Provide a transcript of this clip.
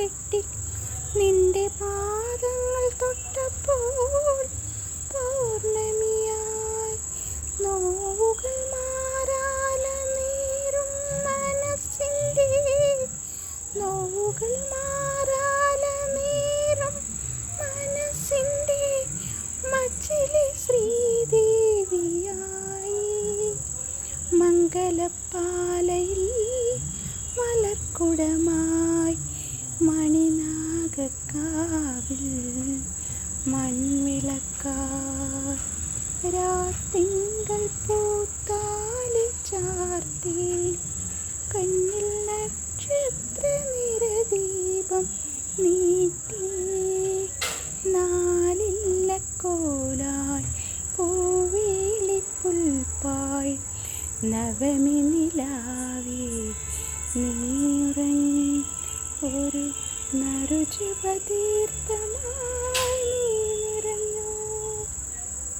മെട്ടിൽ നിന്റെ പാദങ്ങൾ തൊട്ടപ്പോൾ പൗർണമിയായി. നോവുകൾ മാറാല നീറും മനസ്സിൻ്റെ, നോവുകൾ മാറാല നീറും മനസ്സിൻ്റെ മച്ചിലെ ശ്രീദേവിയായി. മംഗലപ്പാലയിൽ മലർക്കുടമായി മണിനാഗക്കാവിൽ മൺവിളക്കായി. രാത്തിങ്കൾ പൂത്താലി ചാർത്തി കണ്ണിൽ നക്ഷത്ര നിറദീപം നീട്ടി. നാലില്ലക്കോലായി പൂവേലിപ്പുൽപ്പായി നവമി നിലാവേ നീറൻ ഒരു നറുചുപതീർത്ഥമായി